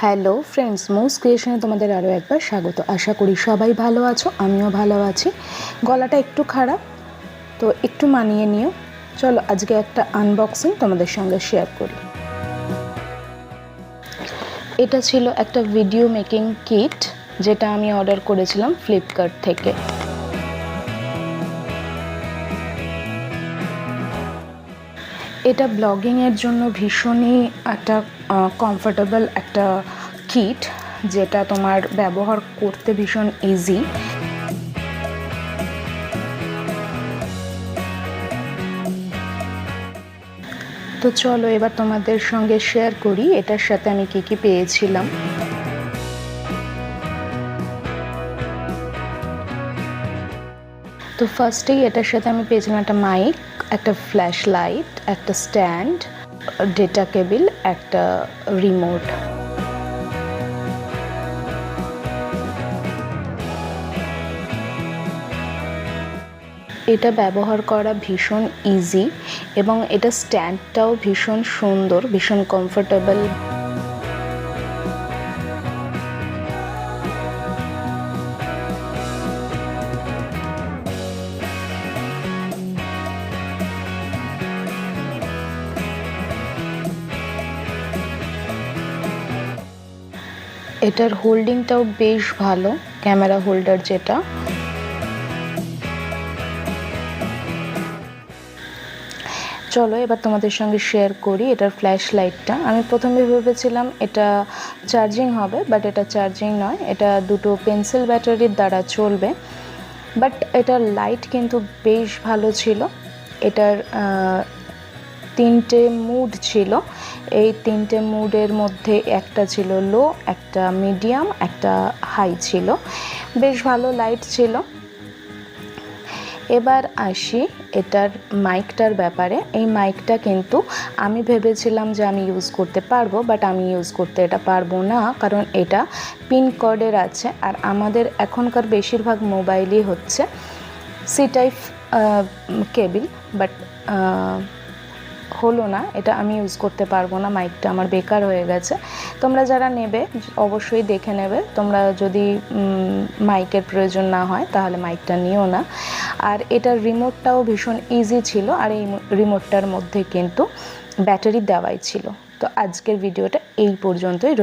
Hello friends, মোস ক্রিয়েশনে তোমাদের আরও একবার স্বাগত। আশা করি সবাই ভালো আছো, আমিও ভালো আছি। গলাটা একটু খারাপ, তো একটু মানিয়ে নিও। চলো আজকে একটা আনবক্সিং তোমাদের সঙ্গে শেয়ার করি। এটা ছিল একটা ভিডিও মেকিং কিট, যেটা আমি অর্ডার করেছিলাম ফ্লিপকার্ট থেকে। এটা ব্লগিংয়ের জন্য ভীষণই একটা কমফোর্টেবল একটা কিট, যেটা তোমার ব্যবহার করতে ভীষণ ইজি। তো চলো এবার তোমাদের সঙ্গে শেয়ার করি এটার সাথে আমি কি কি পেয়েছিলাম। তো ফার্স্টেই এটার সাথে আমি পেয়েছিলাম একটা মাইক, একটা ফ্ল্যাশ লাইট, একটা স্ট্যান্ড, ডেটা কেবল, একটা রিমোট। এটা ব্যবহার করা ভীষণ ইজি এবং এটা স্ট্যান্ডটাও ভীষণ সুন্দর, ভীষণ কমফোর্টেবল। এটার হোল্ডিংটাও বেশ ভালো, ক্যামেরা হোল্ডার যেটা। চলো এবার তোমাদের সঙ্গে শেয়ার করি এটার ফ্ল্যাশ লাইটটা। আমি প্রথমে ভেবেছিলাম এটা চার্জিং হবে, বাট এটা চার্জিং নয়, এটা দুটো পেন্সিল ব্যাটারির দ্বারা চলবে। বাট এটার লাইট কিন্তু বেশ ভালো ছিল। এটার 3টে মুড ছিল। এই 3টে মুডের মধ্যে একটা ছিল লো, একটা মিডিয়াম, একটা হাই ছিল। বেশ ভালো লাইট ছিল। এবার আসি এটার মাইকটার ব্যাপারে। এই মাইকটা কিন্তু আমি ভেবেছিলাম যে আমি ইউজ করতে পারবো, বাট আমি ইউজ করতে এটা পারবো না, কারণ এটা পিন কর্ডের আছে। আর আমাদের এখনকার বেশিরভাগ মোবাইলই হচ্ছে সি টাইপ কেবল, বাট হলো না, এটা আমি ইউজ করতে পারবো না। মাইকটা আমার বেকার হয়ে গেছে। তোমরা যারা নেবে অবশ্যই দেখে নেবে। তোমরা যদি মাইকের প্রয়োজন না হয় তাহলে মাইকটা নিও না। আর এটার রিমোটটাও ভীষণ ইজি ছিল, আর এই রিমোটটার মধ্যে কিন্তু ব্যাটারি দেওয়াই ছিল। তো আজকের ভিডিওটা এই পর্যন্তই।